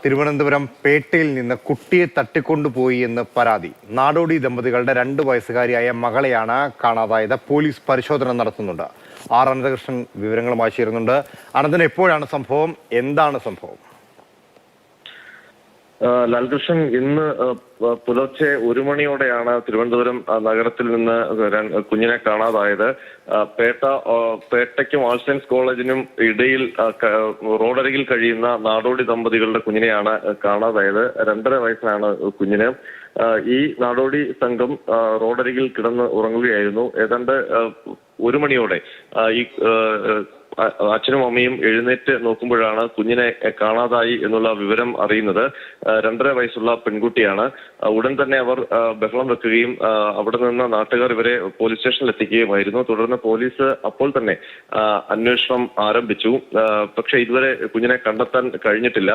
തിരുവനന്തപുരം പേട്ടയിൽ നിന്ന് കുട്ടിയെ തട്ടിക്കൊണ്ടുപോയി എന്ന് പരാതി. നാടോടി ദമ്പതികളുടെ 2 വയസ്സുകാരിയായ മകളെയാണ് കാണാതായത്. പോലീസ് പരിശോധന നടത്തുന്നുണ്ട്. ആർ അനന്തകൃഷ്ണൻ വിവരങ്ങളുമായി ചേരുന്നുണ്ട്. അനന്തൻ, എപ്പോഴാണ് സംഭവം? എന്താണ് സംഭവം? ലാൽകൃഷ്ണൻ, ഇന്ന് പുലർച്ചെ 1 മണിയോടെയാണ് തിരുവനന്തപുരം നഗരത്തിൽ നിന്ന് കുഞ്ഞിനെ കാണാതായത്. പേട്ടയ്ക്കും ആൾ സയൻസ് കോളേജിനും ഇടയിൽ റോഡരികിൽ കഴിയുന്ന നാടോടി ദമ്പതികളുടെ കുഞ്ഞിനെയാണ് കാണാതായത്. 2.5 വയസ്സാണ് കുഞ്ഞിന്. ഈ നാടോടി സംഘം റോഡരികിൽ കിടന്ന് ഉറങ്ങുകയായിരുന്നു. ഏതാണ്ട് 1 മണിയോടെ ഈ അച്ഛനും അമ്മയും എഴുന്നേറ്റ് നോക്കുമ്പോഴാണ് കുഞ്ഞിനെ കാണാതായി എന്നുള്ള വിവരം അറിയുന്നത്. 2.5 വയസ്സുള്ള പെൺകുട്ടിയാണ്. ഉടൻ തന്നെ അവർ ബഹളം വെക്കുകയും അവിടെ നിന്ന് നാട്ടുകാർ ഇവരെ പോലീസ് സ്റ്റേഷനിൽ എത്തിക്കുകയുമായിരുന്നു. തുടർന്ന് പോലീസ് അപ്പോൾ തന്നെ അന്വേഷണം ആരംഭിച്ചു. പക്ഷെ ഇതുവരെ കുഞ്ഞിനെ കണ്ടെത്താൻ കഴിഞ്ഞിട്ടില്ല.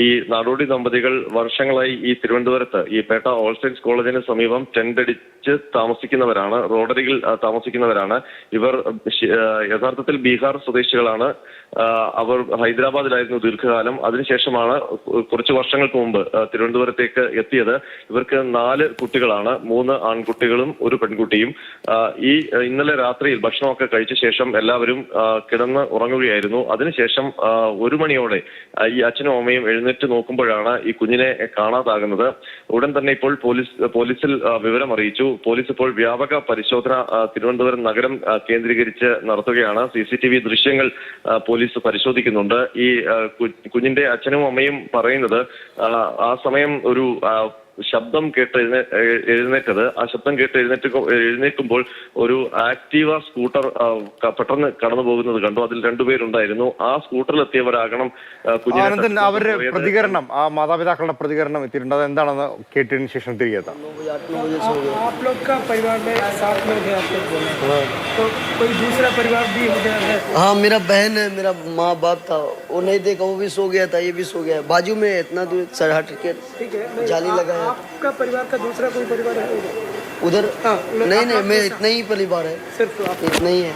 ഈ നാടോടി ദമ്പതികൾ വർഷങ്ങളായി ഈ തിരുവനന്തപുരത്ത് ഈ പേട്ട ഓൾ സയൻസ് കോളേജിന് സമീപം ടെന്റ് അടിച്ച് താമസിക്കുന്നവരാണ്, റോഡരികിൽ താമസിക്കുന്നവരാണ്. ഇവർ യഥാർത്ഥത്തിൽ ബീഹാർ സ്വദേശികളാണ്. അവർ ഹൈദരാബാദിലായിരുന്നു ദീർഘകാലം. അതിനുശേഷമാണ് കുറച്ച് വർഷങ്ങൾക്ക് മുമ്പ് തിരുവനന്തപുരത്തേക്ക് എത്തിയത്. ഇവർക്ക് 4 കുട്ടികളാണ്, 3 ആൺകുട്ടികളും 1 പെൺകുട്ടിയും. ഇന്നലെ രാത്രിയിൽ ഭക്ഷണമൊക്കെ കഴിച്ച ശേഷം എല്ലാവരും കിടന്ന് ഉറങ്ങുകയായിരുന്നു. അതിനുശേഷം 1 മണിയോടെ ഈ അച്ഛനും അമ്മയും എഴുന്നേറ്റ് നോക്കുമ്പോഴാണ് ഈ കുഞ്ഞിനെ കാണാതാകുന്നത്. ഉടൻ തന്നെ ഇപ്പോൾ പോലീസിൽ വിവരം അറിയിച്ചു. പോലീസ് ഇപ്പോൾ വ്യാപക പരിശോധന തിരുവനന്തപുരം നഗരം കേന്ദ്രീകരിച്ച് നടത്തുകയാണ്. CCTV ദൃശ്യങ്ങൾ പോലീസ് പരിശോധിക്കുന്നുണ്ട്. ഈ കുഞ്ഞിന്റെ അച്ഛനും അമ്മയും പറയുന്നത് ആ സമയം ഒരു ശബ്ദം കേട്ട് എഴുന്നേറ്റത്. ആ ശബ്ദം കേട്ട് എഴുന്നേൽക്കുമ്പോൾ ഒരു ആക്റ്റീവ സ്കൂട്ടർ പെട്ടെന്ന് കടന്നു പോകുന്നത് കണ്ടു. അതിൽ 2 പേരുണ്ടായിരുന്നു. ആ സ്കൂട്ടറിലെത്തിയവരാകണം കുഞ്ഞിനെ. അവരുടെ പ്രതികരണം, ആ മാതാപിതാക്കളുടെ പ്രതികരണം എത്തിയിട്ടുണ്ട്. അത് എന്താണെന്ന് കേട്ടതിന് ശേഷം തിരികെ എത്താം. हाँ, मेरा बहन है, मेरा माँ बाप था, वो नहीं देखा, वो भी सो गया था, ये भी सो गया। बाजू में इतना दूर सर हट के जाली लगाया। आपका परिवार का दूसरा कोई परिवार है उधर? नहीं, मैं इतना ही परिवार है, सिर्फ इतना ही है।